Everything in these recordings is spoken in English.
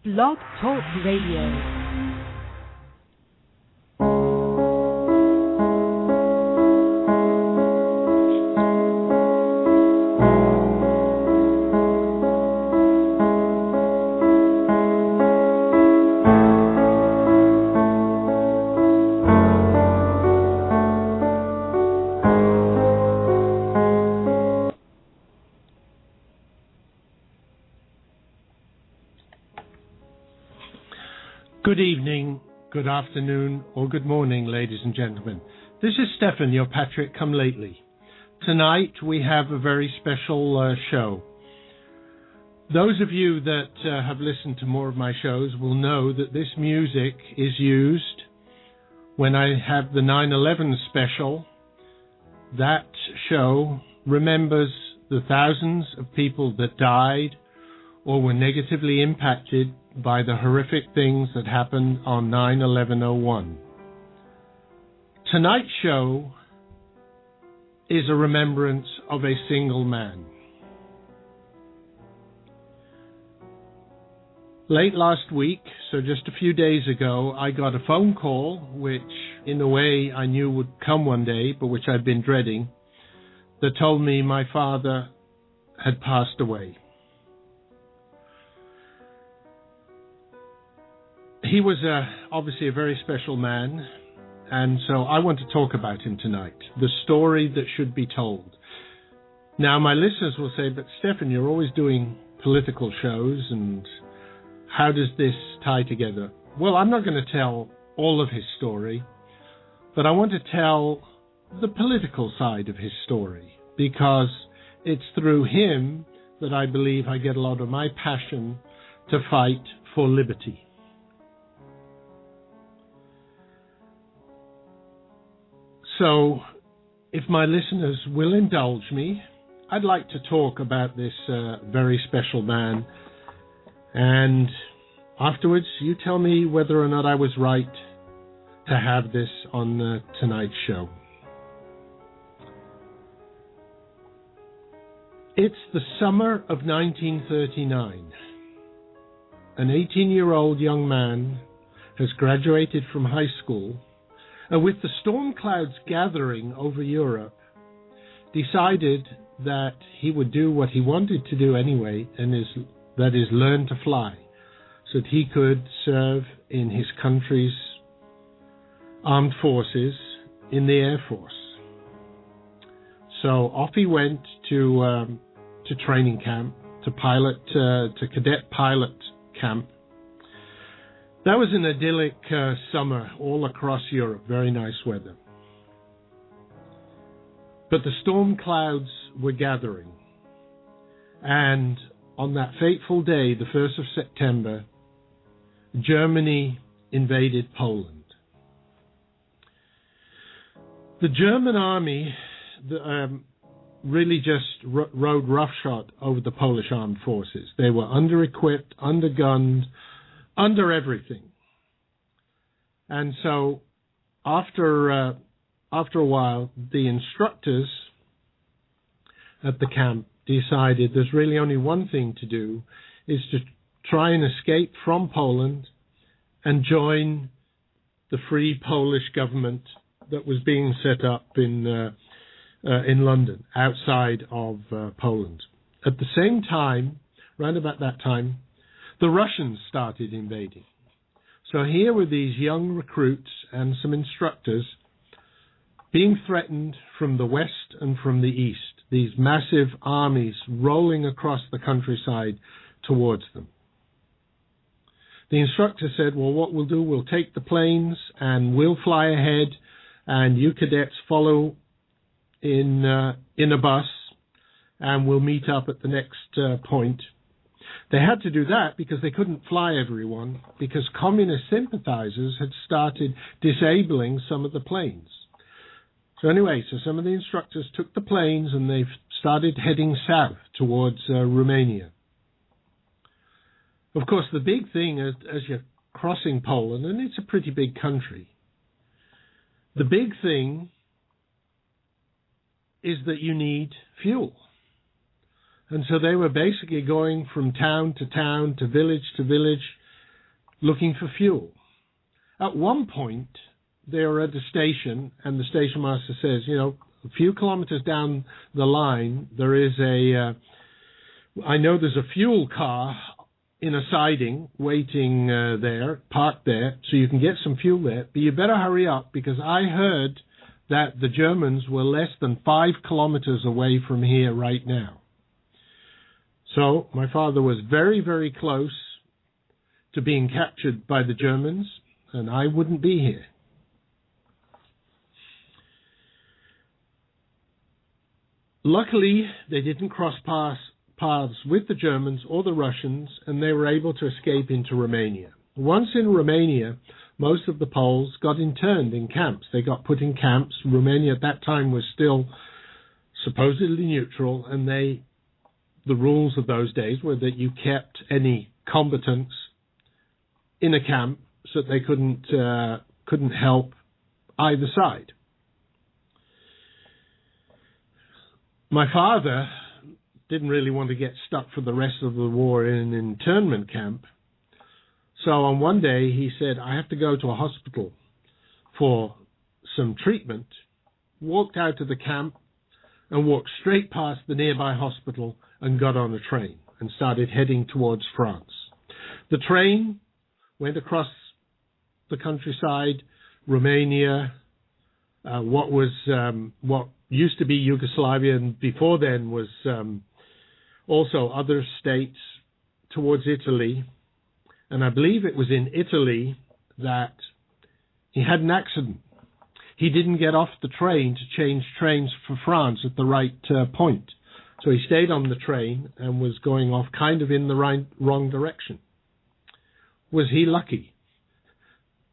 Blog Talk Radio. Good evening, good afternoon, or good morning, ladies and gentlemen. This is Stefan, your Patrick Come Lately. Tonight we have a very special show. Those of you that have listened to more of my shows will know that this music is used when I have the 9/11 special. That show remembers the thousands of people that died or were negatively impacted by the horrific things that happened on 9/11/01. Tonight's show is a remembrance of a single man. Late last week, so just a few days ago, I got a phone call, which in a way I knew would come one day, but which I'd been dreading, that told me my father had passed away. He was obviously a very special man, and so I want to talk about him tonight, the story that should be told. Now, my listeners will say, but Stefan, you're always doing political shows, and how does this tie together? Well, I'm not going to tell all of his story, but I want to tell the political side of his story, because it's through him that I believe I get a lot of my passion to fight for liberty. So, if my listeners will indulge me, I'd like to talk about this very special man. And afterwards, you tell me whether or not I was right to have this on tonight's show. It's the summer of 1939. An 18-year-old young man has graduated from high school, and with the storm clouds gathering over Europe, decided that he would do what he wanted to do anyway, and that is learn to fly, so that he could serve in his country's armed forces in the Air Force. So off he went to training camp, to cadet pilot camp. That was an idyllic summer all across Europe, very nice weather. But the storm clouds were gathering, and on that fateful day, the 1st of September, Germany invaded Poland. The German army really just rode roughshod over the Polish armed forces. They were under-equipped, under-gunned, under everything. And so after a while, the instructors at the camp decided there's really only one thing to do, is to try and escape from Poland and join the free Polish government that was being set up in London, outside of Poland. At the same time, around about that time, the Russians started invading. So here were these young recruits and some instructors being threatened from the west and from the east, these massive armies rolling across the countryside towards them. The instructor said, well, what we'll do, we'll take the planes and we'll fly ahead, and you cadets follow in a bus, and we'll meet up at the next point. They had to do that because they couldn't fly everyone, because communist sympathizers had started disabling some of the planes. So anyway, some of the instructors took the planes and they started heading south towards Romania. Of course, the big thing as you're crossing Poland, and it's a pretty big country, the big thing is that you need fuel. And so they were basically going from town to town, to village, looking for fuel. At one point, they were at a station, and the station master says, a few kilometers down the line, there is I know there's a fuel car in a siding waiting there, parked there, so you can get some fuel there, but you better hurry up because I heard that the Germans were less than 5 kilometers away from here right now. So my father was very, very close to being captured by the Germans, and I wouldn't be here. Luckily, they didn't cross paths with the Germans or the Russians, and they were able to escape into Romania. Once in Romania, most of the Poles got interned in camps. They got put in camps. Romania at that time was still supposedly neutral, and the rules of those days were that you kept any combatants in a camp so that they couldn't help either side. My father didn't really want to get stuck for the rest of the war in an internment camp. So on one day he said, I have to go to a hospital for some treatment, walked out of the camp and walked straight past the nearby hospital and got on a train and started heading towards France. The train went across the countryside, Romania, what used to be Yugoslavia, and before then was also other states, towards Italy. And I believe it was in Italy that he had an accident. He didn't get off the train to change trains for France at the right point. So he stayed on the train and was going off kind of in the wrong direction. Was he lucky?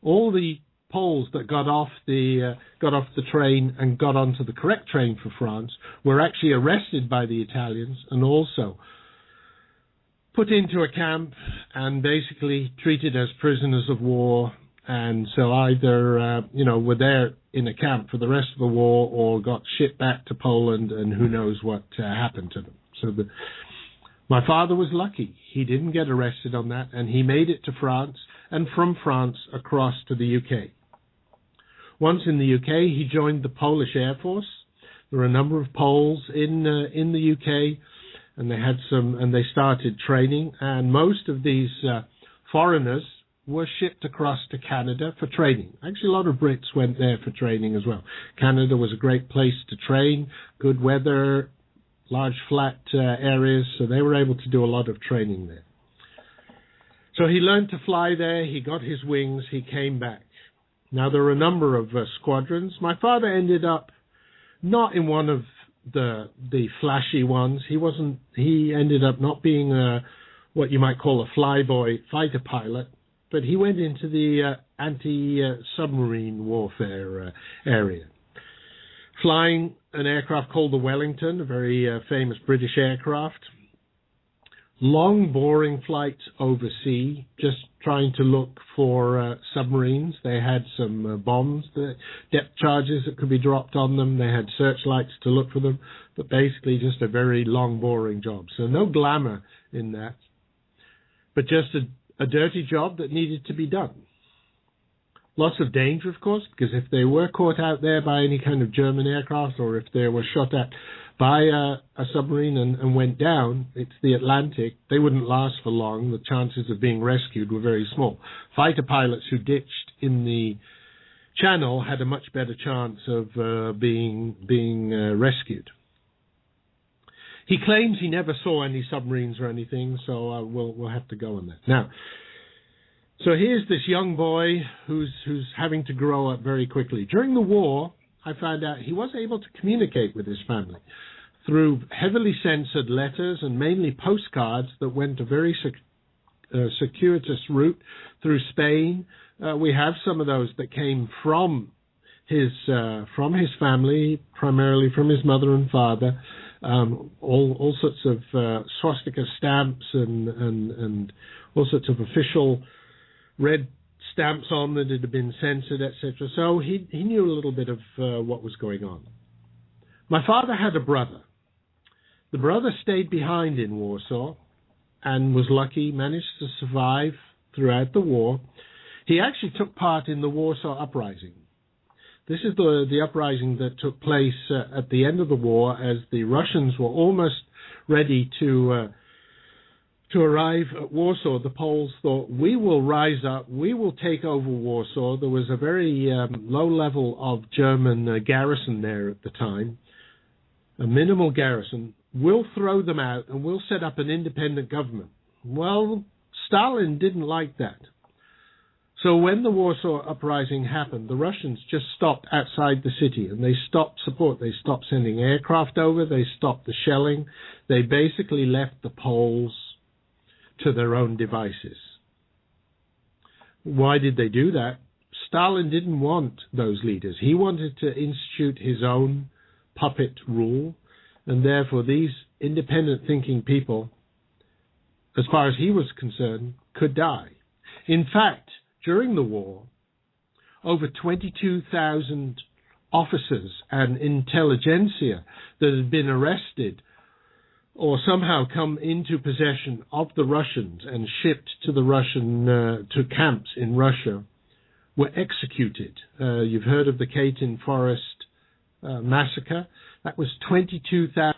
All the Poles that got off the train and got onto the correct train for France were actually arrested by the Italians and also put into a camp and basically treated as prisoners of war. And so either were there in a camp for the rest of the war or got shipped back to Poland, and who knows what happened to them. So my father was lucky. He didn't get arrested on that, and he made it to France, and from France across to the UK. Once in the UK, he joined the Polish Air Force. There were a number of Poles in the UK, and they started training. And most of these foreigners were shipped across to Canada for training. Actually, a lot of Brits went there for training as well. Canada was a great place to train, good weather, large flat areas, so they were able to do a lot of training there. So he learned to fly there, he got his wings, he came back. Now, there were a number of squadrons. My father ended up not in one of the flashy ones. He ended up not being what you might call a flyboy fighter pilot, but he went into the anti-submarine warfare area, flying an aircraft called the Wellington, a very famous British aircraft. Long, boring flights overseas, just trying to look for submarines. They had some bombs, the depth charges that could be dropped on them. They had searchlights to look for them, but basically just a very long, boring job. So no glamour in that, but just a dirty job that needed to be done. Lots of danger, of course, because if they were caught out there by any kind of German aircraft, or if they were shot at by a submarine and went down, it's the Atlantic, they wouldn't last for long. The chances of being rescued were very small. Fighter pilots who ditched in the Channel had a much better chance of being rescued. He claims he never saw any submarines or anything, so we'll have to go on that. Now, so here's this young boy who's having to grow up very quickly. During the war, I found out he was able to communicate with his family through heavily censored letters and mainly postcards that went a very circuitous route through Spain. We have some of those that came from his family, primarily from his mother and father. All sorts of swastika stamps and all sorts of official red stamps on that had been censored, etc. So he knew a little bit of what was going on. My father had a brother. The brother stayed behind in Warsaw and was lucky, managed to survive throughout the war. He actually took part in the Warsaw Uprising. This is the uprising that took place at the end of the war, as the Russians were almost ready to arrive at Warsaw. The Poles thought, we will rise up, we will take over Warsaw. There was a very low level of German garrison there at the time, a minimal garrison. We'll throw them out and we'll set up an independent government. Well, Stalin didn't like that. So when the Warsaw Uprising happened, the Russians just stopped outside the city and they stopped support. They stopped sending aircraft over. They stopped the shelling. They basically left the Poles to their own devices. Why did they do that? Stalin didn't want those leaders. He wanted to institute his own puppet rule, and therefore these independent thinking people, as far as he was concerned, could die. In fact, during the war, over 22,000 officers and intelligentsia that had been arrested or somehow come into possession of the Russians and shipped to the Russian to camps in Russia were executed. You've heard of the Katyn Forest massacre. That was 22,000.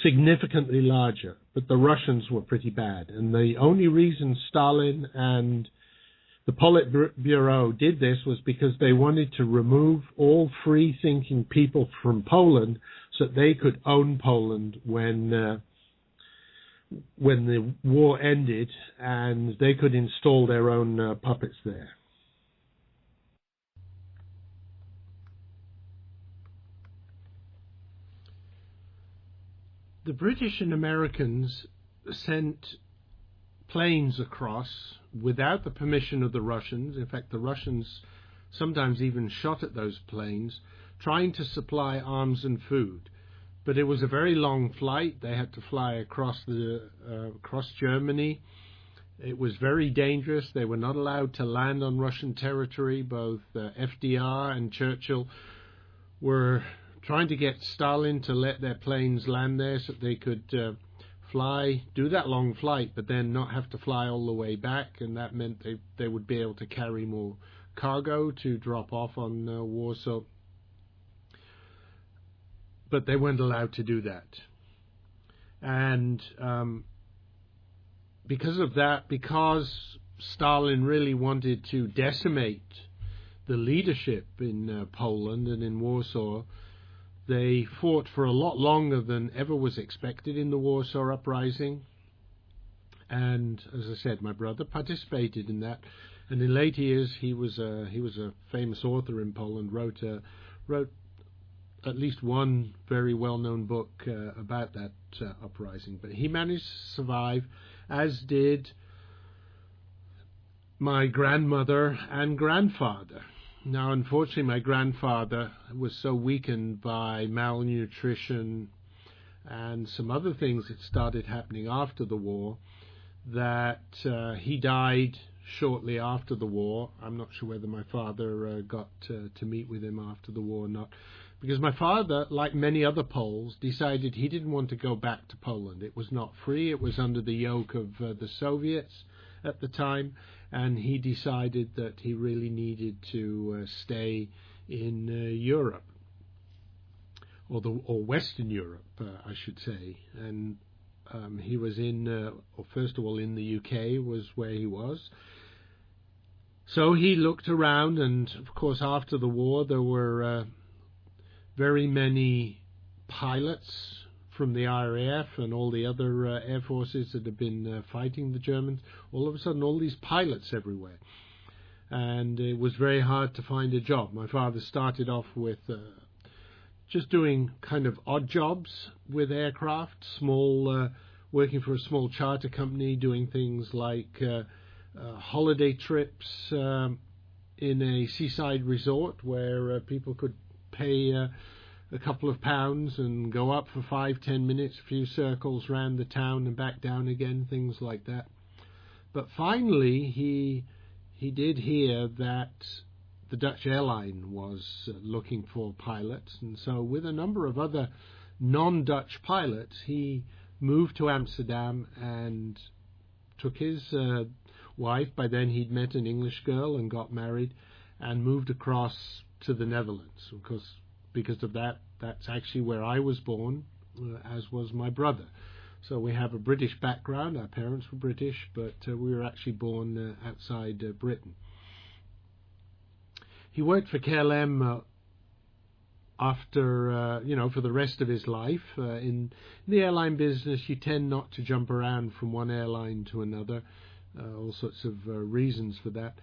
Significantly larger, but the Russians were pretty bad. And the only reason Stalin and the Politburo did this was because they wanted to remove all free-thinking people from Poland so that they could own Poland when the war ended, and they could install their own puppets there. The British and Americans sent planes across without the permission of the Russians. In fact, the Russians sometimes even shot at those planes, trying to supply arms and food. But it was a very long flight. They had to fly across Germany. It was very dangerous. They were not allowed to land on Russian territory. Both FDR and Churchill were trying to get Stalin to let their planes land there so that they could do that long flight, but then not have to fly all the way back, and that meant they would be able to carry more cargo to drop off on Warsaw. But they weren't allowed to do that. And because of that, because Stalin really wanted to decimate the leadership in Poland and in Warsaw, they fought for a lot longer than ever was expected in the Warsaw Uprising. And as I said, my brother participated in that. And in later years, he was a famous author in Poland. Wrote at least one very well-known book about that uprising. But he managed to survive, as did my grandmother and grandfather. Now, unfortunately, my grandfather was so weakened by malnutrition and some other things that started happening after the war that he died shortly after the war. I'm not sure whether my father got to meet with him after the war or not, because my father, like many other Poles, decided he didn't want to go back to Poland. It was not free. It was under the yoke of the Soviets at the time. And he decided that he really needed to stay in Europe, or Western Europe, I should say. And he was first of all in the UK was where he was. So he looked around, and of course after the war there were very many pilots from the RAF and all the other air forces that had been fighting the Germans. All of a sudden, all these pilots everywhere. And it was very hard to find a job. My father started off with just doing kind of odd jobs with aircraft, working for a small charter company, doing things like holiday trips in a seaside resort where people could pay a couple of pounds and go up for 5-10 minutes, a few circles round the town and back down again, things like that. But finally, he did hear that the Dutch airline was looking for pilots, and so with a number of other non-Dutch pilots, he moved to Amsterdam and took his wife. By then he'd met an English girl and got married and moved across to the Netherlands. Of course, because of that, that's actually where I was born, as was my brother. So we have a British background. Our parents were British, but we were actually born outside Britain. He worked for KLM after, for the rest of his life. In the airline business, you tend not to jump around from one airline to another. All sorts of reasons for that.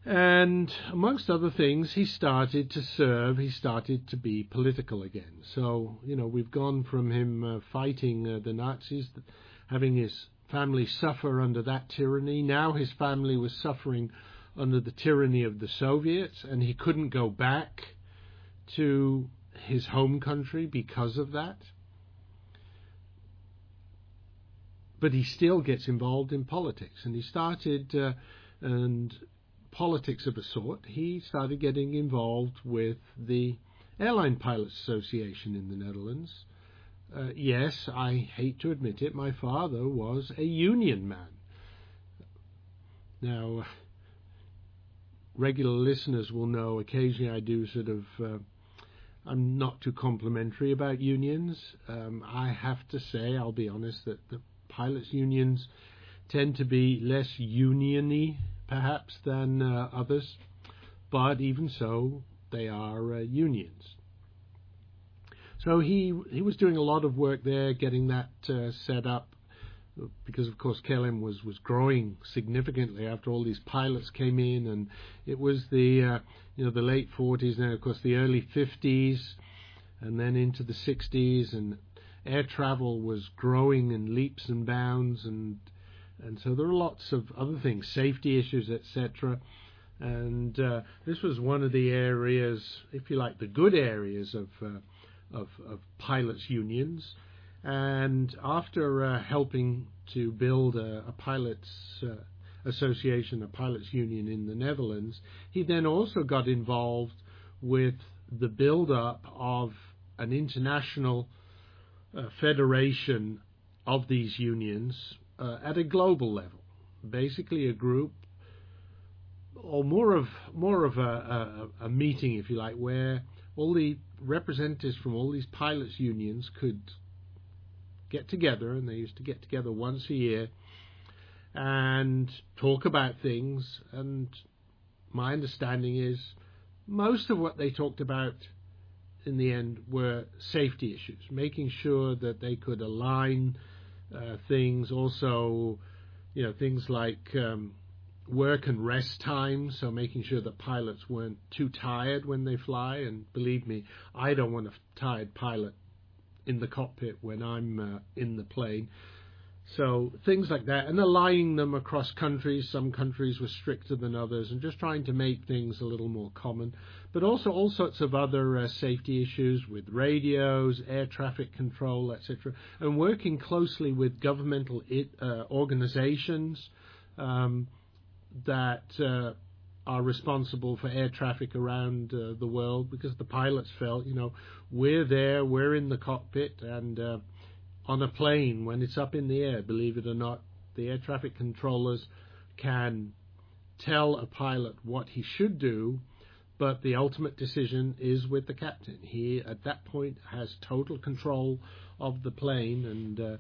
And amongst other things, he started to serve, he started to be political again. So, we've gone from him fighting the Nazis, having his family suffer under that tyranny. Now his family was suffering under the tyranny of the Soviets, and he couldn't go back to his home country because of that. But he still gets involved in politics, and he started, and politics of a sort, he started getting involved with the Airline Pilots Association in the Netherlands. Yes, I hate to admit it, my father was a union man. Now, regular listeners will know occasionally I do I'm not too complimentary about unions. I have to say, I'll be honest, that the pilots' unions tend to be less union-y, perhaps, than others, but even so, they are unions. So he was doing a lot of work there, getting that set up, because of course KLM was growing significantly after all these pilots came in, and it was the late 40s, and of course the early 50s, and then into the 60s, and air travel was growing in leaps and bounds, and so there were lots of other things, safety issues, etc. And this was one of the areas, if you like, the good areas of pilots' unions. And after helping to build a pilots association, a pilots' union in the Netherlands, he then also got involved with the build-up of an international federation of these unions at a global level, basically a group, or more of a meeting, if you like, where all the representatives from all these pilots' unions could get together, and they used to get together once a year and talk about things. And my understanding is most of what they talked about in the end were safety issues, making sure that they could align things, also things like work and rest times, so making sure that pilots weren't too tired when they fly. And believe me, I don't want a tired pilot in the cockpit when I'm in the plane. So things like that, and aligning them across countries. Some countries were stricter than others, and just trying to make things a little more common. But also all sorts of other safety issues with radios, air traffic control, etc. And working closely with governmental organizations that are responsible for air traffic around the world, because the pilots felt, we're there, we're in the cockpit, and on a plane, when it's up in the air, believe it or not, the air traffic controllers can tell a pilot what he should do, but the ultimate decision is with the captain. He, at that point, has total control of the plane, and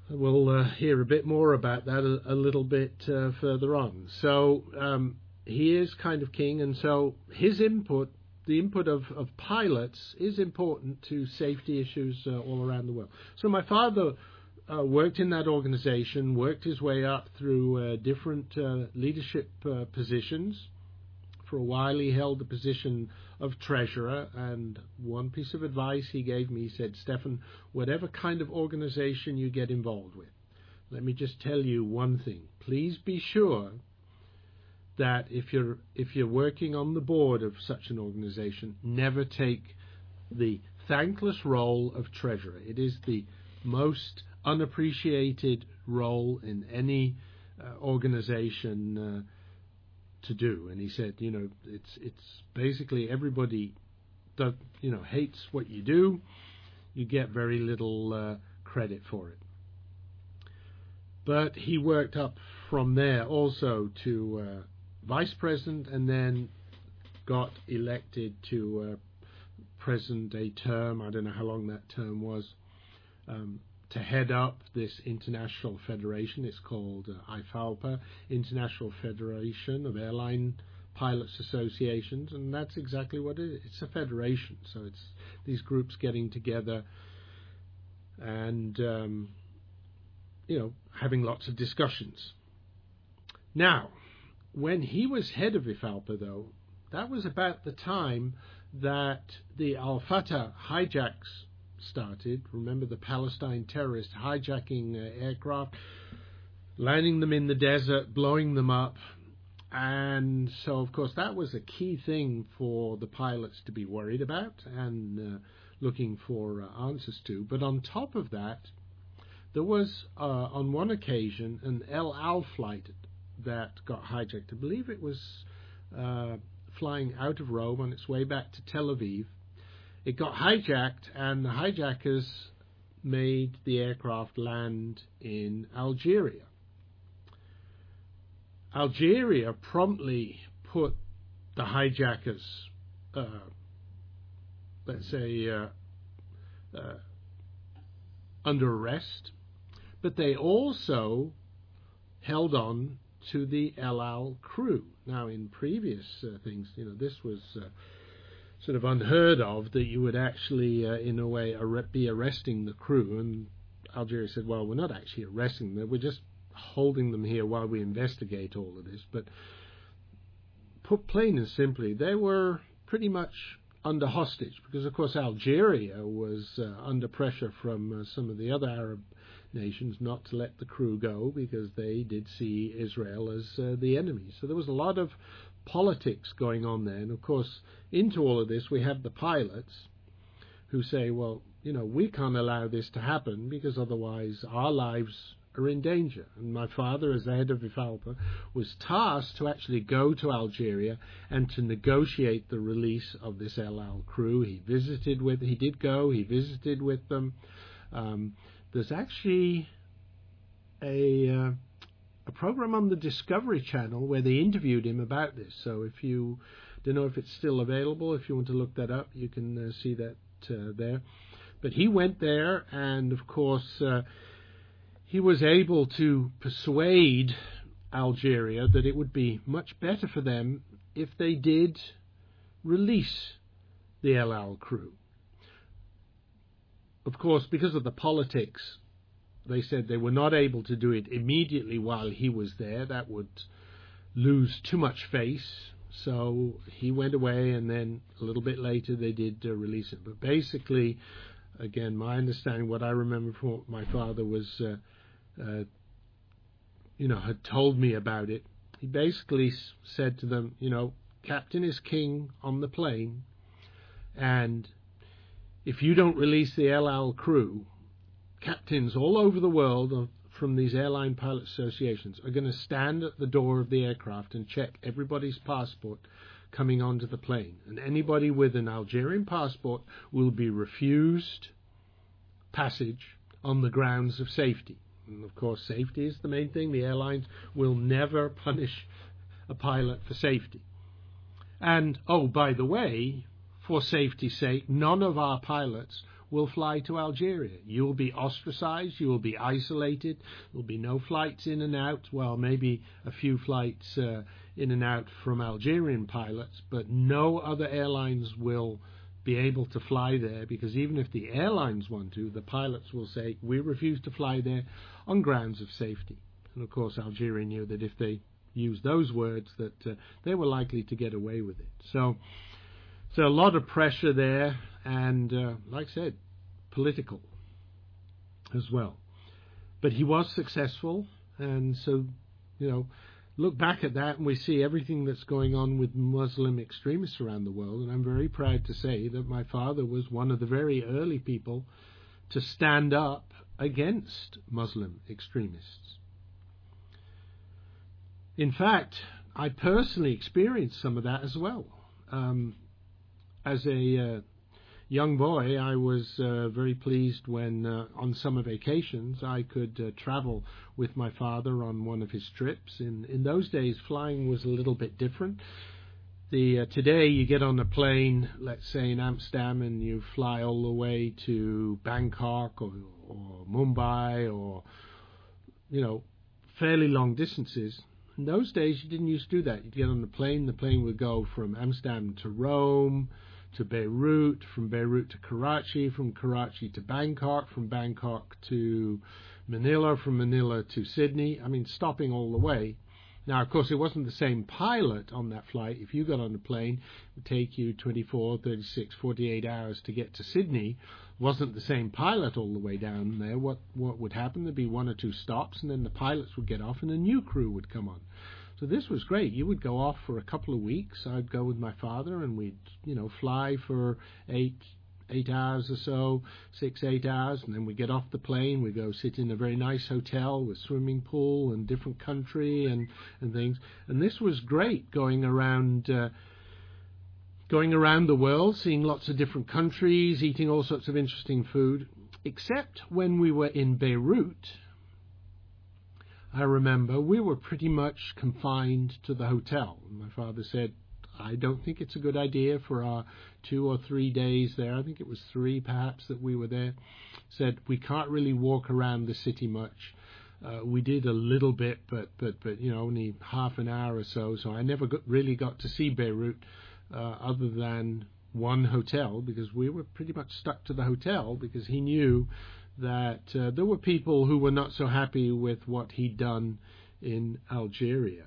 we'll hear a bit more about that a little bit further on. So he is kind of king, and so his input, the input of pilots, is important to safety issues all around the world. So my father worked in that organization, worked his way up through different leadership positions. For a while he held the position of treasurer, and one piece of advice he gave me, he said, Stefan, whatever kind of organization you get involved with, let me just tell you one thing. Please be sure that if you're working on the board of such an organization, never take the thankless role of treasurer. It is the most unappreciated role in any organization to do. And he said, it's basically everybody hates what you do. you get very little credit for it. But he worked up from there also to vice president, and then got elected to president a term, I don't know how long that term was, to head up this international federation. It's called IFALPA, International Federation of Airline Pilots Associations, and that's exactly what it is. It's a federation, so it's these groups getting together and having lots of discussions. Now, when he was head of IFALPA, though, that was about the time that the Al-Fatah hijacks started. Remember the Palestine terrorists hijacking aircraft, landing them in the desert, blowing them up. And so, of course, that was a key thing for the pilots to be worried about and looking for answers to. But on top of that, there was, on one occasion, an El Al flight that got hijacked. I believe it was flying out of Rome on its way back to Tel Aviv. It got hijacked, and the hijackers made the aircraft land in Algeria. Algeria promptly put the hijackers, under arrest, but they also held on to the El Al crew. Now, in previous things, this was sort of unheard of, that you would actually, in a way, be arresting the crew. And Algeria said, well, we're not actually arresting them, we're just holding them here while we investigate all of this. But put plain and simply, they were pretty much under hostage, because, of course, Algeria was under pressure from some of the other Arab nations not to let the crew go, because they did see Israel as the enemy. So there was a lot of politics going on there. And, of course, into all of this, we have the pilots who say, well, we can't allow this to happen, because otherwise our lives are in danger. And my father, as the head of IFALPA, was tasked to actually go to Algeria and to negotiate the release of this El Al crew. He visited with them. There's actually a program on the Discovery Channel where they interviewed him about this. So if you don't know if it's still available, if you want to look that up, you can see that there. But he went there, and of course he was able to persuade Algeria that it would be much better for them if they did release the El Al crew. Of course, because of the politics, they said they were not able to do it immediately while he was there. That would lose too much face. So he went away, and then a little bit later they did release it. But basically, again, my understanding, what I remember from what my father was, had told me about it, he basically said to them, captain is king on the plane, and if you don't release the El Al crew, captains all over the world from these airline pilot associations are going to stand at the door of the aircraft and check everybody's passport coming onto the plane. And anybody with an Algerian passport will be refused passage on the grounds of safety. And of course, safety is the main thing. The airlines will never punish a pilot for safety. And, oh, by the way, for safety's sake, none of our pilots will fly to Algeria. You will be ostracized, you will be isolated, there will be no flights in and out, well, maybe a few flights in and out from Algerian pilots, but no other airlines will be able to fly there, because even if the airlines want to, the pilots will say, we refuse to fly there on grounds of safety. And of course, Algeria knew that if they used those words, that they were likely to get away with it. So a lot of pressure there, and like I said, political as well. But he was successful, and so, look back at that and we see everything that's going on with Muslim extremists around the world, and I'm very proud to say that my father was one of the very early people to stand up against Muslim extremists. In fact, I personally experienced some of that as well. As a young boy, I was very pleased when on summer vacations I could travel with my father on one of his trips. In those days, flying was a little bit different. Today you get on a plane, let's say in Amsterdam, and you fly all the way to Bangkok or Mumbai, or fairly long distances. In those days you didn't used to do that. You'd get on the plane would go from Amsterdam to Rome, to Beirut, from Beirut to Karachi, from Karachi to Bangkok, from Bangkok to Manila, from Manila to Sydney. I mean, stopping all the way. Now, of course, it wasn't the same pilot on that flight. If you got on the plane, it would take you 24, 36, 48 hours to get to Sydney. It wasn't the same pilot all the way down there. What would happen? There'd be one or two stops, and then the pilots would get off, and a new crew would come on. So this was great. You would go off for a couple of weeks. I'd go with my father, and we'd, fly for 8 hours or so, 6-8 hours, and then we get off the plane. We go sit in a very nice hotel with swimming pool and different country and things. And this was great, going around the world, seeing lots of different countries, eating all sorts of interesting food. Except when we were in Beirut, I remember we were pretty much confined to the hotel. My father said, I don't think it's a good idea for our 2 or 3 days there. I think it was 3 perhaps that we were there. Said we can't really walk around the city much. We did a little bit, but only half an hour or so. So I never really got to see Beirut other than one hotel, because we were pretty much stuck to the hotel, because he knew that there were people who were not so happy with what he'd done in Algeria.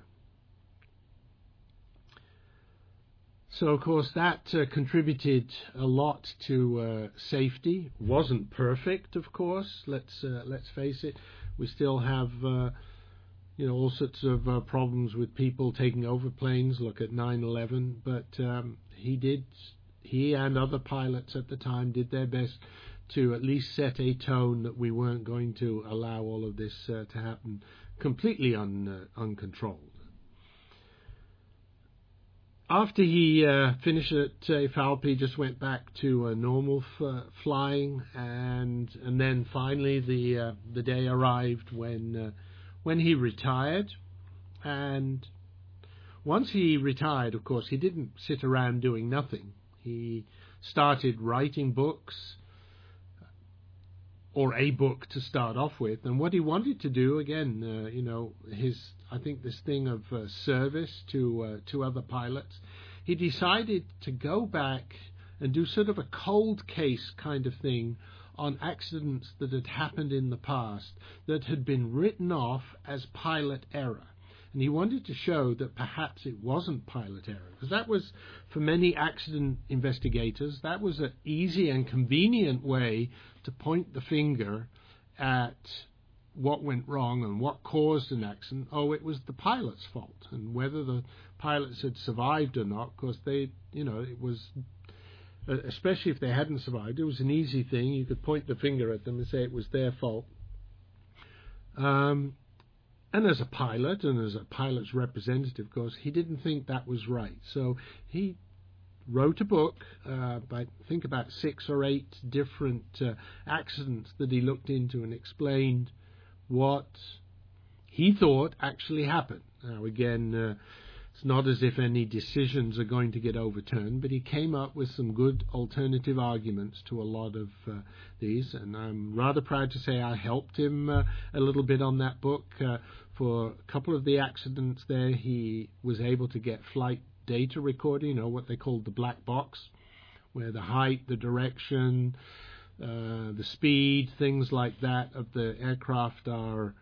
So, of course, that contributed a lot to safety. Wasn't perfect, of course. Let's face it. We still have all sorts of problems with people taking over planes. Look at 9/11. But he and other pilots at the time did their best to at least set a tone that we weren't going to allow all of this to happen completely uncontrolled. After he finished at Falpi, he just went back to normal flying, and then finally the day arrived when he retired. And once he retired, of course, he didn't sit around doing nothing. He started writing books, or a book to start off with, and what he wanted to do, again, I think this thing of service to other pilots, he decided to go back and do sort of a cold case kind of thing on accidents that had happened in the past that had been written off as pilot error. And he wanted to show that perhaps it wasn't pilot error, because that was, for many accident investigators, that was an easy and convenient way to point the finger at what went wrong and what caused an accident. Oh, it was the pilot's fault. And whether the pilots had survived or not, of course, it was, especially if they hadn't survived, it was an easy thing. You could point the finger at them and say it was their fault. And as a pilot, and as a pilot's representative, of course, he didn't think that was right. So he wrote a book, I think about 6 or 8 different accidents that he looked into and explained what he thought actually happened. Now, again, it's not as if any decisions are going to get overturned, but he came up with some good alternative arguments to a lot of these, and I'm rather proud to say I helped him a little bit on that book. For a couple of the accidents there, he was able to get flight data recording, what they called the black box, where the height, the direction, the speed, things like that of the aircraft are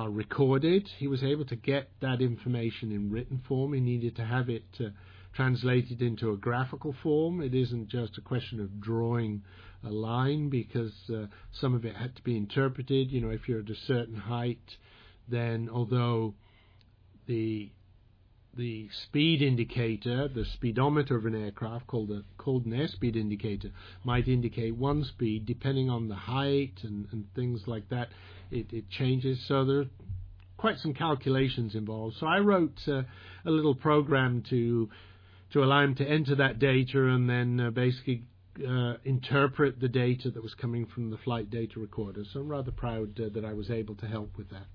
recorded. He was able to get that information in written form. He needed to have it translated into a graphical form. It isn't just a question of drawing a line, because some of it had to be interpreted. If you're at a certain height, then although the speed indicator, the speedometer of an aircraft, called an airspeed indicator, might indicate one speed, depending on the height and things like that, it changes. So there are quite some calculations involved. So I wrote a little program to allow him to enter that data, and then basically interpret the data that was coming from the flight data recorder. So I'm rather proud that I was able to help with that.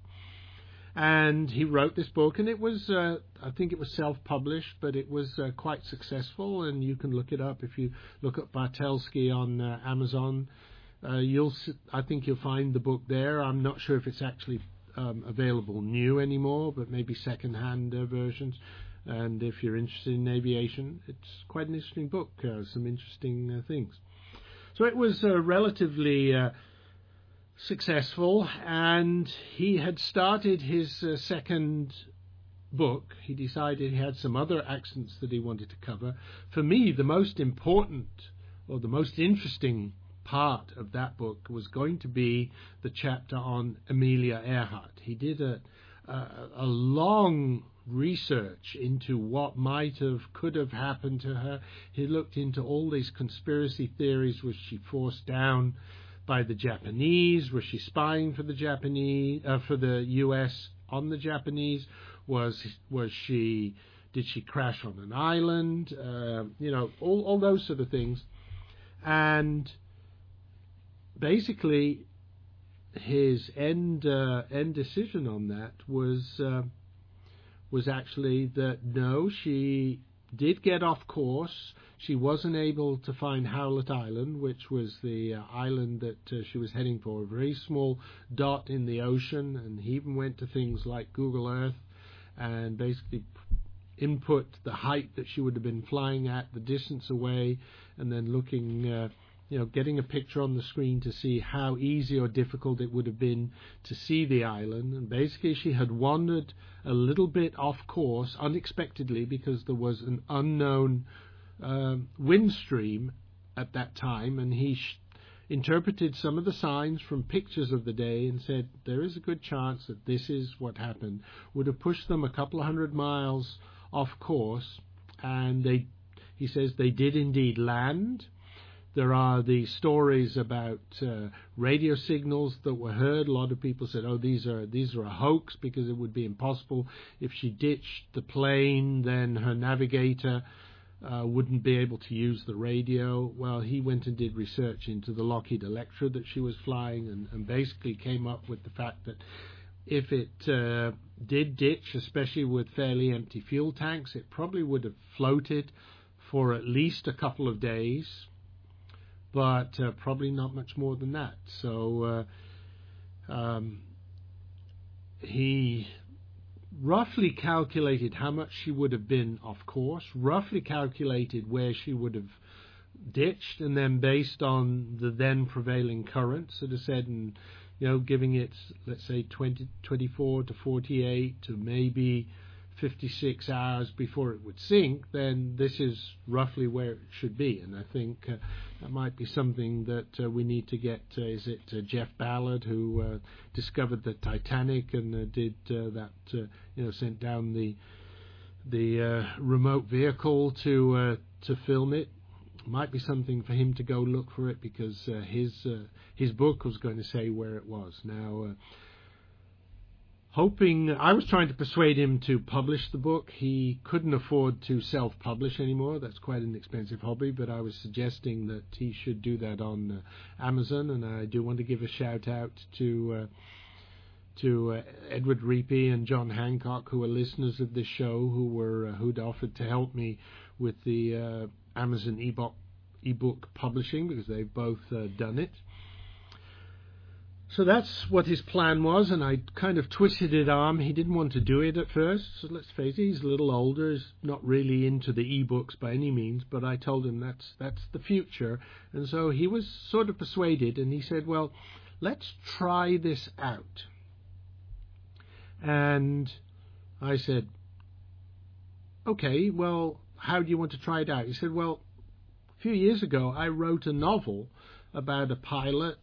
And he wrote this book, and it was, I think it was self-published, but it was quite successful, and you can look it up. If you look up Bartelsky on Amazon, I think you'll find the book there. I'm not sure if it's actually available new anymore, but maybe second-hand versions. And if you're interested in aviation, it's quite an interesting book, some interesting things. So it was relatively successful, and he had started his second book. He decided he had some other accidents that he wanted to cover. For me, the most important or the most interesting part of that book was going to be the chapter on Amelia Earhart. He did a long research into what could have happened to her. He looked into all these conspiracy theories. Was she forced down by the Japanese? Was she spying for the Japanese, for the U.S. on the Japanese? Did she crash on an island? All those sort of things. And basically, his end decision on that was actually that no, she did get off course. She wasn't able to find Howlett Island, which was the island that she was heading for, a very small dot in the ocean. And he even went to things like Google Earth and basically input the height that she would have been flying at, the distance away, and then looking, getting a picture on the screen to see how easy or difficult it would have been to see the island. And basically she had wandered a little bit off course unexpectedly because there was an unknown wind stream at that time, and he interpreted some of the signs from pictures of the day and said there is a good chance that this is what happened. Would have pushed them a couple of 100 miles off course, and he says they did indeed land. There are the stories about radio signals that were heard. A lot of people said, oh, these are a hoax, because it would be impossible. If she ditched the plane, then her navigator wouldn't be able to use the radio. Well, he went and did research into the Lockheed Electra that she was flying, and basically came up with the fact that if it did ditch, especially with fairly empty fuel tanks, it probably would have floated for at least a couple of days, but probably not much more than that. So he roughly calculated how much she would have been off course, roughly calculated where she would have ditched, and then based on the then prevailing currents, sort of said, and giving it, let's say, 24 to 48 to maybe 56 hours before it would sink, then this is roughly where it should be. And I think that might be something that we need to get. Is it Jeff Ballard, who discovered the Titanic and did that? Sent down the remote vehicle to film it. Might be something for him to go look for it, because his book was going to say where it was. Now, I was trying to persuade him to publish the book. He couldn't afford to self-publish anymore. That's quite an expensive hobby, but I was suggesting that he should do that on Amazon. And I do want to give a shout out to Edward Reapy and John Hancock, who are listeners of this show, who'd offered to help me with the Amazon ebook publishing, because they've both done it. So that's what his plan was, and I kind of twisted his arm. He didn't want to do it at first, so let's face it, he's a little older, he's not really into the e-books by any means, but I told him that's the future. And so he was sort of persuaded, and he said, well, let's try this out. And I said, okay, well, how do you want to try it out? He said, well, a few years ago I wrote a novel about a pilot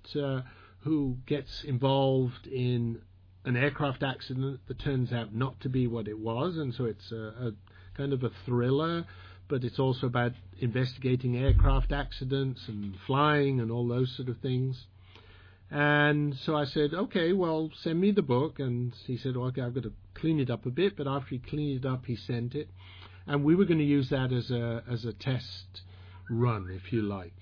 who gets involved in an aircraft accident that turns out not to be what it was, and so it's a kind of a thriller, but it's also about investigating aircraft accidents and flying and all those sort of things. And so I said, okay, well, send me the book. And he said, okay, I've got to clean it up a bit, but after he cleaned it up, he sent it, and we were going to use that as a test run, if you like.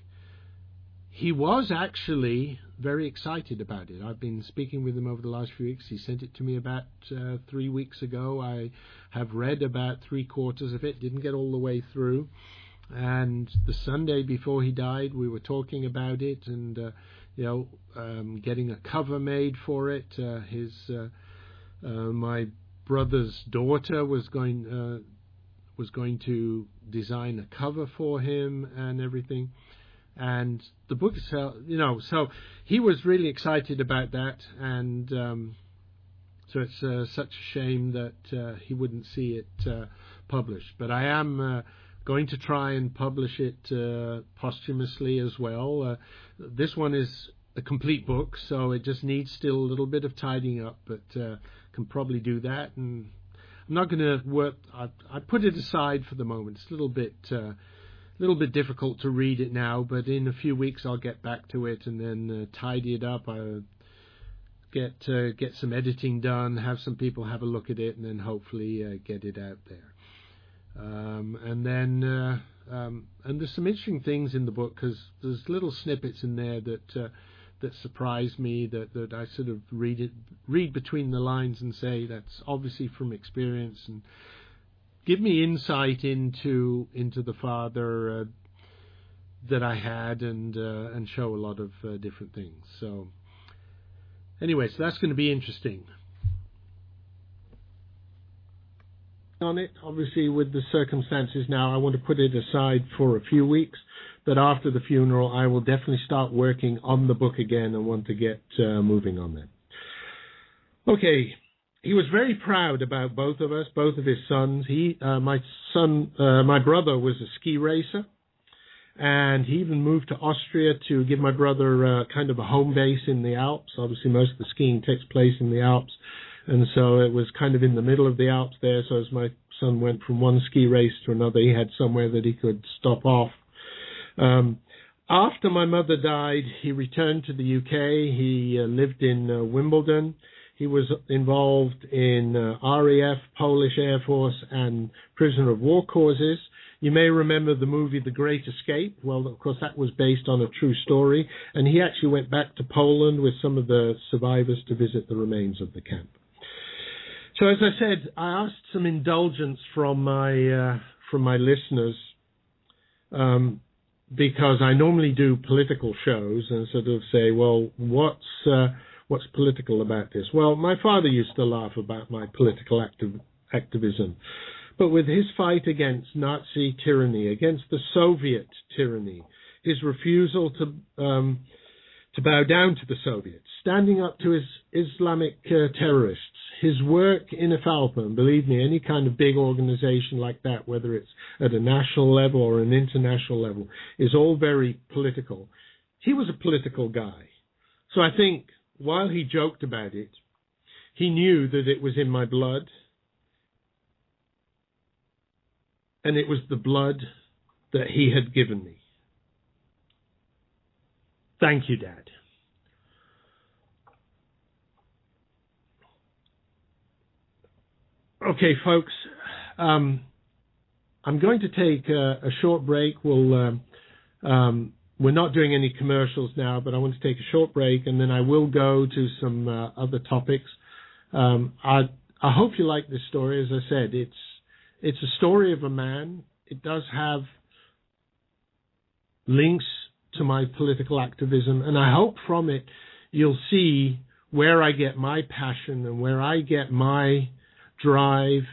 he was actually very excited about it. I've been speaking with him over the last few weeks. He sent it to me about 3 weeks ago. I have read about 3/4 of it, didn't get all the way through. And the Sunday before he died, we were talking about it and, getting a cover made for it. My brother's daughter was going to design a cover for him and everything. And the book itself, so he was really excited about that, and so it's such a shame that he wouldn't see it published. But I am going to try and publish it posthumously as well. This one is a complete book, so it just needs still a little bit of tidying up, but can probably do that. And I'm not going to work. I put it aside for the moment. It's a little bit difficult to read it now, but in a few weeks I'll get back to it and then tidy it up. I'll get some editing done, have some people have a look at it, and then hopefully get it out there. And there's some interesting things in the book, because there's little snippets in there that surprise me, that I sort of read between the lines and say that's obviously from experience, and give me insight into the father that I had, and show a lot of different things. So anyway, so that's going to be interesting. On it, obviously, with the circumstances now, I want to put it aside for a few weeks, but after the funeral I will definitely start working on the book again and want to get moving on that. Okay. He was very proud about both of us, both of his sons. My brother was a ski racer, and he even moved to Austria to give my brother kind of a home base in the Alps. Obviously, most of the skiing takes place in the Alps, and so it was kind of in the middle of the Alps there. So as my son went from one ski race to another, he had somewhere that he could stop off. After my mother died, he returned to the UK. He lived in Wimbledon. He was involved in RAF, Polish Air Force, and prisoner of war causes. You may remember the movie The Great Escape. Well, of course, that was based on a true story. And he actually went back to Poland with some of the survivors to visit the remains of the camp. So, as I said, I asked some indulgence from my listeners, because I normally do political shows and sort of say, well, what's political about this? Well, my father used to laugh about my political activism. But with his fight against Nazi tyranny, against the Soviet tyranny, his refusal to bow down to the Soviets, standing up to his Islamic terrorists, his work in Ifalpa, believe me, any kind of big organization like that, whether it's at a national level or an international level, is all very political. He was a political guy. So I think, while he joked about it, he knew that it was in my blood, and it was the blood that he had given me. Thank you, Dad. Okay, folks, I'm going to take a short break. We're not doing any commercials now, but I want to take a short break, and then I will go to some other topics. I hope you like this story. As I said, it's a story of a man. It does have links to my political activism, and I hope from it you'll see where I get my passion and where I get my drive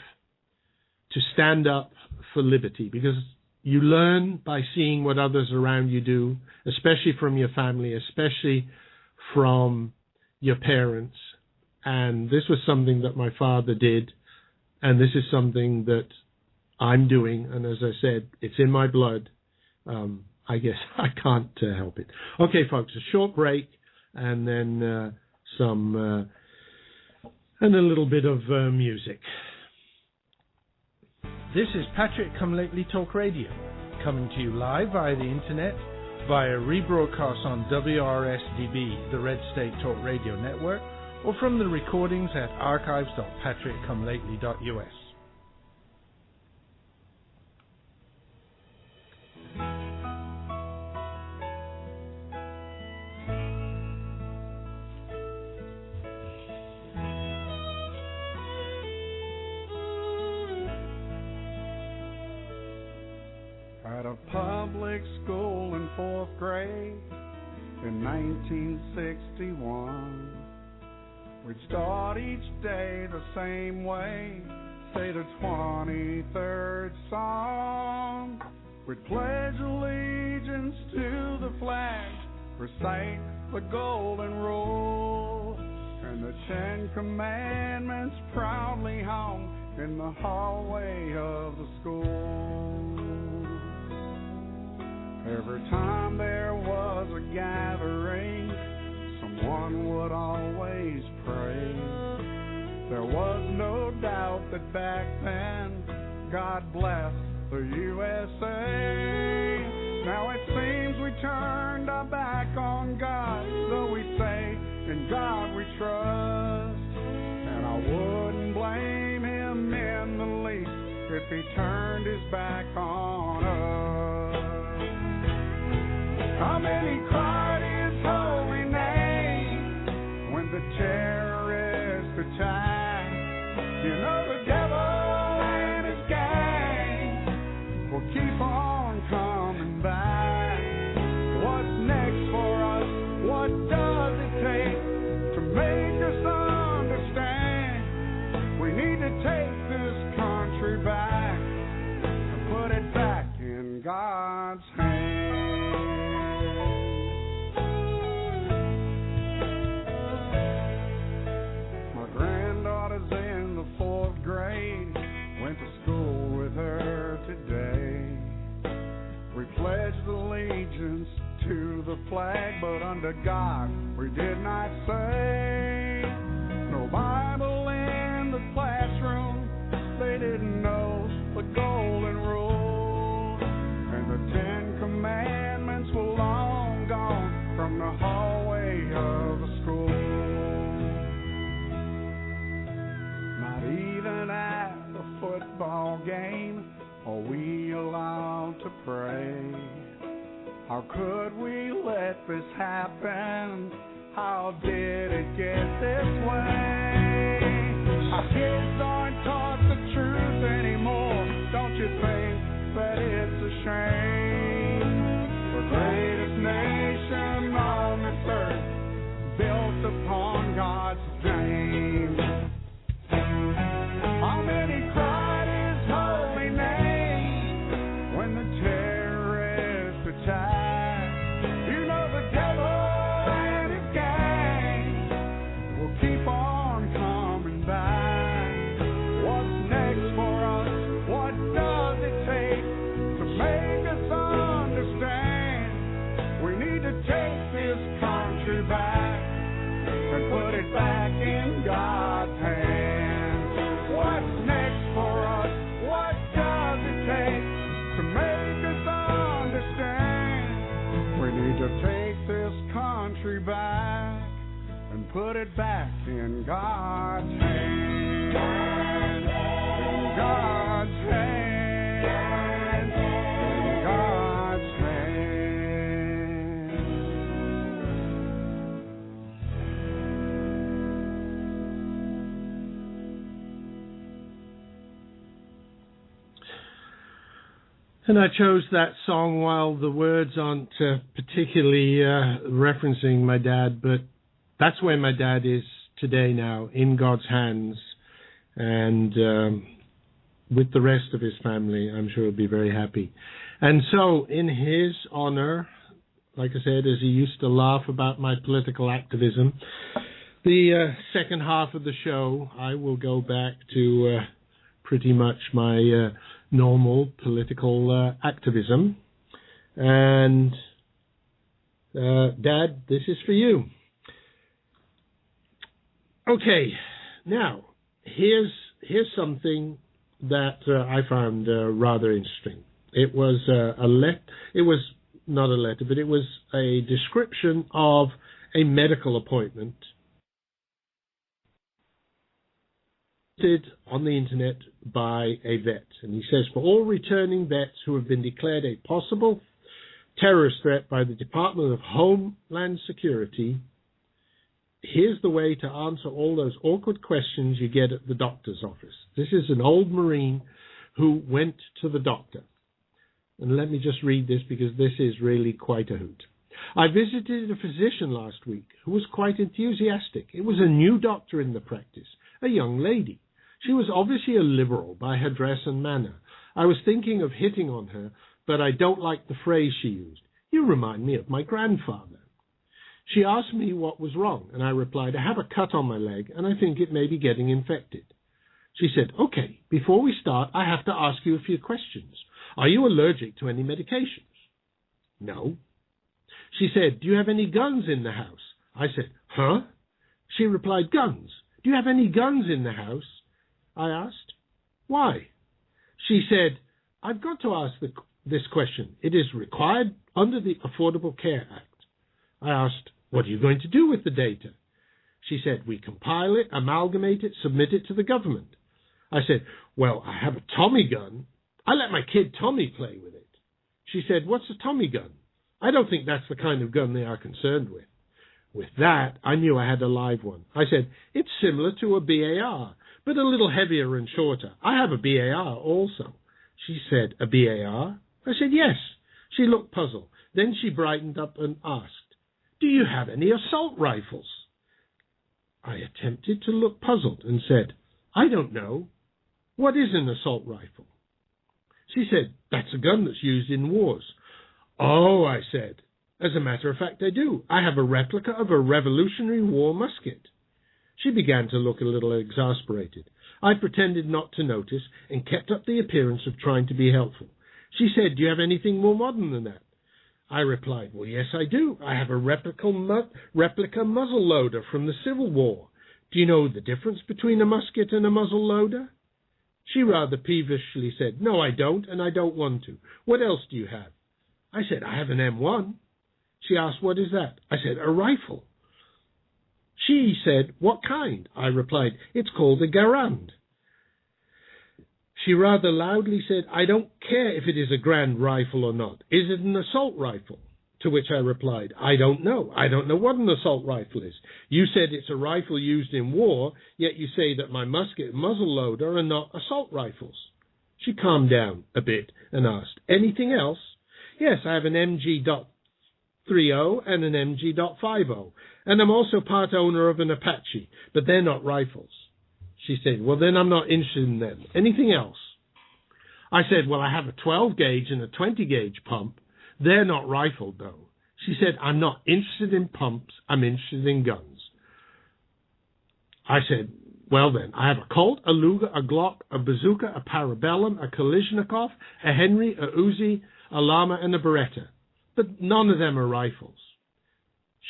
to stand up for liberty, because you learn by seeing what others around you do, especially from your family, especially from your parents. And this was something that my father did, and this is something that I'm doing. And as I said, it's in my blood. I guess I can't help it. Okay, folks, a short break, and then and a little bit of music. This is Patrick Come Lately Talk Radio, coming to you live via the internet, via rebroadcast on WRSDB, the Red State Talk Radio Network, or from the recordings at archives.patrickcomelately.us. public school in 4th grade in 1961. We'd start each day the same way, say the 23rd Psalm. We'd pledge allegiance to the flag, recite the golden rule, and the 10 Commandments proudly hung in the hallway of the school. Every time there was a gathering, someone would always pray. There was no doubt that back then, God bless the USA. Now it seems we turned our back on God, so we say, in God we trust. And I wouldn't blame him in the least if he turned his back on us. How many cried his holy name when the terrorists attacked? You know the devil and his gang will keep on coming back. What's next for us? What does it take to make us understand? We need to take this country back and put it back in God's hands. In the 4th grade, went to school with her today. We pledged allegiance to the flag, but under God we did not say. No Bible in the classroom, they didn't know the golden rule, and the 10 Commandments were long gone from the hallway of the school. Even at the football game, are we allowed to pray? How could we let this happen? How did it get this way? Our kids aren't taught the truth anymore. Don't you think that it's a shame? The greatest nation on this earth, built upon God's name. How many cried his holy name when the terrorists attacked? You know the devil and his gang will keep on coming back. What's next for us? What does it take to make us understand? We need to take this country back and put it back in God's hands. What's next for us? What does it take to make us understand? We need to take this country back and put it back in God's hands. In God's hands. In God's hands. And I chose that song while the words aren't particularly referencing my dad, but that's where my dad is today now, in God's hands, and with the rest of his family. I'm sure he'll be very happy. And so, in his honor, like I said, as he used to laugh about my political activism, the second half of the show, I will go back to pretty much my normal political activism. And Dad, this is for you. Okay, now here's something that I found rather interesting. It was it was not a letter, but it was a description of a medical appointment on the internet by a vet. And he says, for all returning vets who have been declared a possible terrorist threat by the Department of Homeland Security, here's the way to answer all those awkward questions you get at the doctor's office. This is an old Marine who went to the doctor. And let me just read this because this is really quite a hoot. I visited a physician last week who was quite enthusiastic. It was a new doctor in the practice, a young lady. She was obviously a liberal by her dress and manner. I was thinking of hitting on her, but I don't like the phrase she used. You remind me of my grandfather. She asked me what was wrong, and I replied, I have a cut on my leg, and I think it may be getting infected. She said, okay, before we start, I have to ask you a few questions. Are you allergic to any medications? No. She said, do you have any guns in the house? I said, huh? She replied, guns. Do you have any guns in the house? I asked, why? She said, I've got to ask this question. It is required under the Affordable Care Act. I asked, what are you going to do with the data? She said, we compile it, amalgamate it, submit it to the government. I said, well, I have a Tommy gun. I let my kid Tommy play with it. She said, what's a Tommy gun? I don't think that's the kind of gun they are concerned with. With that, I knew I had a live one. I said, it's similar to a BAR, but a little heavier and shorter. I have a BAR also. She said, a BAR? I said, yes. She looked puzzled. Then she brightened up and asked, do you have any assault rifles? I attempted to look puzzled and said, I don't know. What is an assault rifle? She said, that's a gun that's used in wars. Oh, I said, as a matter of fact, I do. I have a replica of a Revolutionary War musket. She began to look a little exasperated. I pretended not to notice and kept up the appearance of trying to be helpful. She said, do you have anything more modern than that? I replied, well, yes, I do. I have a replica muzzle loader from the Civil War. Do you know the difference between a musket and a muzzle loader? She rather peevishly said, no, I don't, and I don't want to. What else do you have? I said, I have an M1. She asked, what is that? I said, a rifle. She said, what kind? I replied, it's called a Garand. She rather loudly said, I don't care if it is a Grand rifle or not. Is it an assault rifle? To which I replied, I don't know. I don't know what an assault rifle is. You said it's a rifle used in war, yet you say that my musket and muzzle loader are not assault rifles. She calmed down a bit and asked, anything else? Yes, I have an MG.30 and an MG.50, and I'm also part owner of an Apache, but they're not rifles. She said, well, then I'm not interested in them. Anything else? I said, well, I have a 12-gauge and a 20-gauge pump. They're not rifled, though. She said, I'm not interested in pumps. I'm interested in guns. I said, well, then, I have a Colt, a Luger, a Glock, a Bazooka, a Parabellum, a Kalashnikov, a Henry, a Uzi, a Llama, and a Beretta. But none of them are rifles.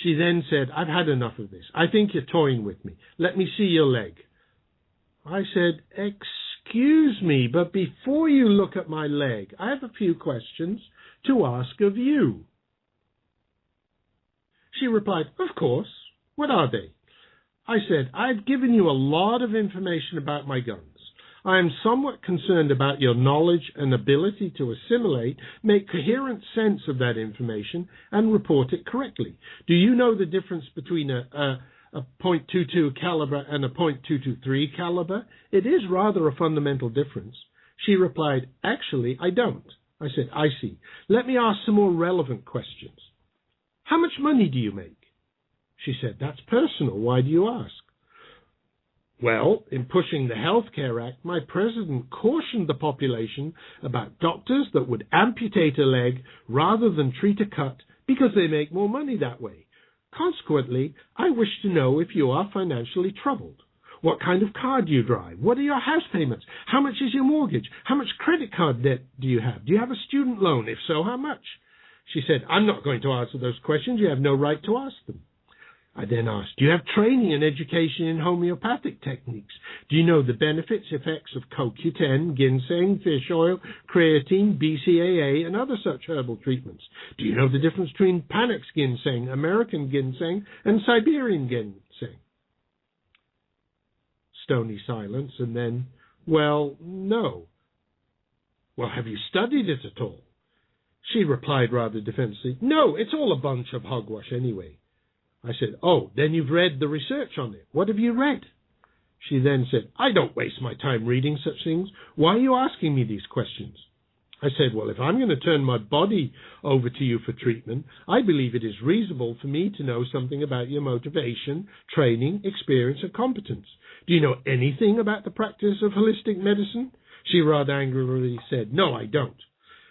She then said, I've had enough of this. I think you're toying with me. Let me see your leg. I said, excuse me, but before you look at my leg, I have a few questions to ask of you. She replied, of course. What are they? I said, I've given you a lot of information about my guns. I am somewhat concerned about your knowledge and ability to assimilate, make coherent sense of that information, and report it correctly. Do you know the difference between a .22 caliber and a .223 caliber? It is rather a fundamental difference. She replied, actually, I don't. I said, I see. Let me ask some more relevant questions. How much money do you make? She said, that's personal. Why do you ask? Well, in pushing the Health Care Act, my president cautioned the population about doctors that would amputate a leg rather than treat a cut because they make more money that way. Consequently, I wish to know if you are financially troubled. What kind of car do you drive? What are your house payments? How much is your mortgage? How much credit card debt do you have? Do you have a student loan? If so, how much? She said, I'm not going to answer those questions. You have no right to ask them. I then asked, do you have training and education in homeopathic techniques? Do you know the benefits, effects of CoQ10, ginseng, fish oil, creatine, BCAA, and other such herbal treatments? Do you know the difference between Panax ginseng, American ginseng, and Siberian ginseng? Stony silence, and then, well, no. Well, have you studied it at all? She replied rather defensively, no, it's all a bunch of hogwash anyway. I said, oh, then you've read the research on it. What have you read? She then said, I don't waste my time reading such things. Why are you asking me these questions? I said, well, if I'm going to turn my body over to you for treatment, I believe it is reasonable for me to know something about your motivation, training, experience, and competence. Do you know anything about the practice of holistic medicine? She rather angrily said, no, I don't.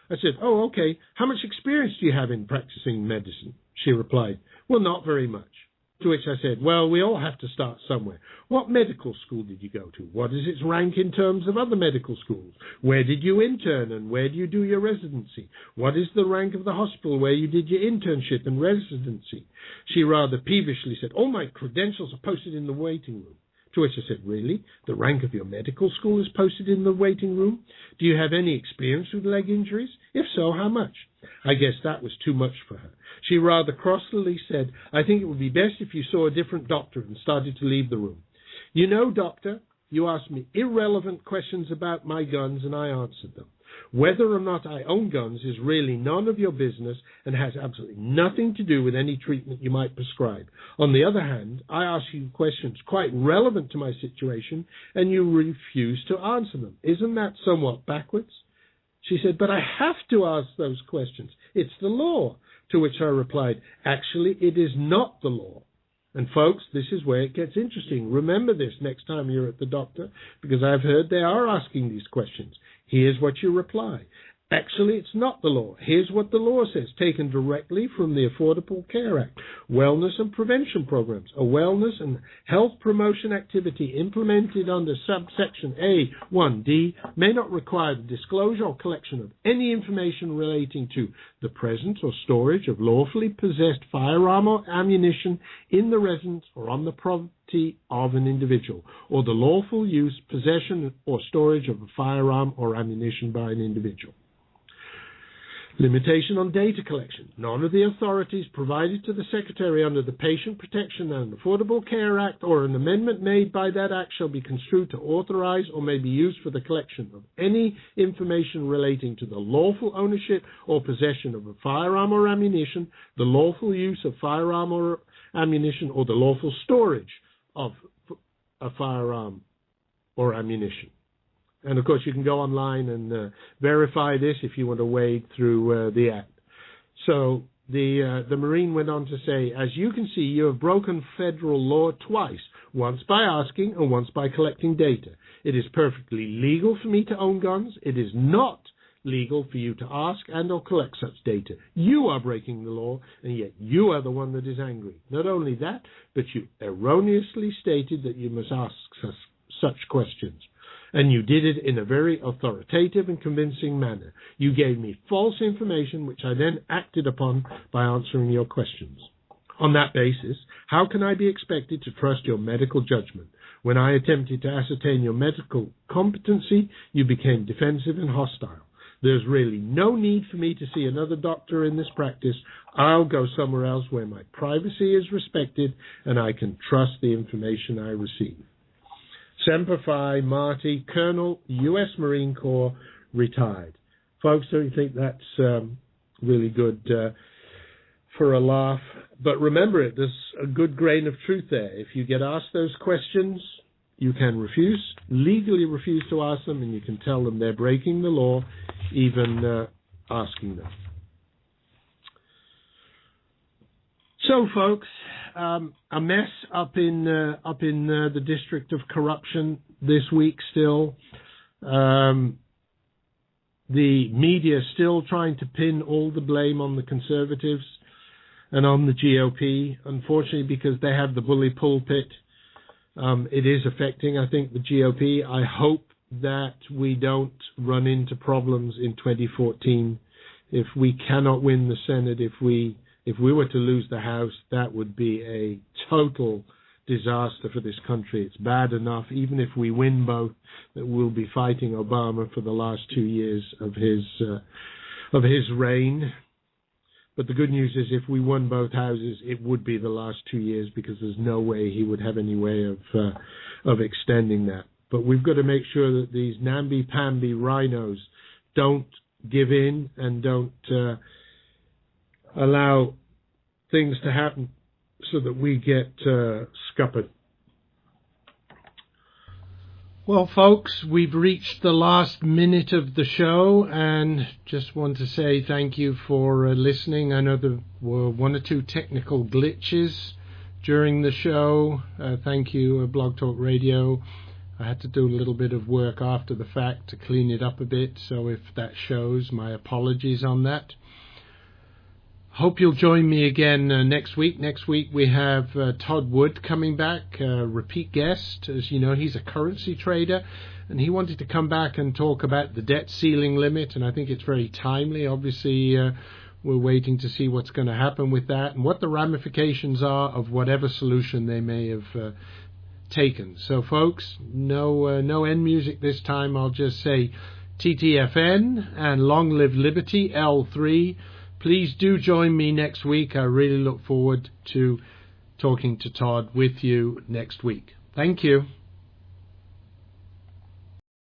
I said, oh, okay. How much experience do you have in practicing medicine? She replied, well, not very much. To which I said, well, we all have to start somewhere. What medical school did you go to? What is its rank in terms of other medical schools? Where did you intern and where do you do your residency? What is the rank of the hospital where you did your internship and residency? She rather peevishly said, all my credentials are posted in the waiting room. To which I said, really? The rank of your medical school is posted in the waiting room? Do you have any experience with leg injuries? If so, how much? I guess that was too much for her. She rather crossly said, I think it would be best if you saw a different doctor, and started to leave the room. You know, doctor, you asked me irrelevant questions about my guns, and I answered them. Whether or not I own guns is really none of your business and has absolutely nothing to do with any treatment you might prescribe. On the other hand, I ask you questions quite relevant to my situation, and you refuse to answer them. Isn't that somewhat backwards? She said, but I have to ask those questions. It's the law. To which I replied, actually, it is not the law. And folks, this is where it gets interesting. Remember this next time you're at the doctor, because I've heard they are asking these questions. Here's what you reply. Actually, it's not the law. Here's what the law says, taken directly from the Affordable Care Act. Wellness and prevention programs. A wellness and health promotion activity implemented under subsection A1D may not require the disclosure or collection of any information relating to the presence or storage of lawfully possessed firearm or ammunition in the residence or on the property of an individual, or the lawful use, possession, or storage of a firearm or ammunition by an individual. Limitation on data collection. None of the authorities provided to the Secretary under the Patient Protection and Affordable Care Act or an amendment made by that act shall be construed to authorize or may be used for the collection of any information relating to the lawful ownership or possession of a firearm or ammunition, the lawful use of firearm or ammunition, or the lawful storage of a firearm or ammunition. And, of course, you can go online and verify this if you want to wade through the Act. So the Marine went on to say, as you can see, you have broken federal law twice, once by asking and once by collecting data. It is perfectly legal for me to own guns. It is not legal for you to ask and or collect such data. You are breaking the law, and yet you are the one that is angry. Not only that, but you erroneously stated that you must ask such questions. And you did it in a very authoritative and convincing manner. You gave me false information, which I then acted upon by answering your questions. On that basis, how can I be expected to trust your medical judgment? When I attempted to ascertain your medical competency, you became defensive and hostile. There's really no need for me to see another doctor in this practice. I'll go somewhere else where my privacy is respected and I can trust the information I receive. Semper Fi, Marty, Colonel, U.S. Marine Corps, retired. Folks, don't you think that's really good for a laugh? But remember it, there's a good grain of truth there. If you get asked those questions, you can legally refuse to ask them, and you can tell them they're breaking the law, even asking them. So, folks, a mess up in the District of Corruption this week still. The media still trying to pin all the blame on the Conservatives and on the GOP, unfortunately, because they have the bully pulpit. It is affecting, I think, the GOP. I hope that we don't run into problems in 2014. If we cannot win the Senate, if we were to lose the House, that would be a total disaster for this country. It's bad enough, even if we win both, that we'll be fighting Obama for the last 2 years of his reign. But the good news is if we won both houses, it would be the last 2 years, because there's no way he would have any way of extending that. But we've got to make sure that these namby-pamby rhinos don't give in and don't allow things to happen so that we get scuppered. Well, folks, we've reached the last minute of the show, and just want to say thank you for listening. I know there were one or two technical glitches during the show. Thank you, Blog Talk Radio. I had to do a little bit of work after the fact to clean it up a bit, so if that shows, my apologies on that. Hope you'll join me again next week. Next week we have Todd Wood coming back, repeat guest. As you know, he's a currency trader, and he wanted to come back and talk about the debt ceiling limit, and I think it's very timely. Obviously, we're waiting to see what's going to happen with that and what the ramifications are of whatever solution they may have taken. So, folks, no end music this time. I'll just say TTFN and long live liberty, L3. Please do join me next week. I really look forward to talking to Todd with you next week. Thank you.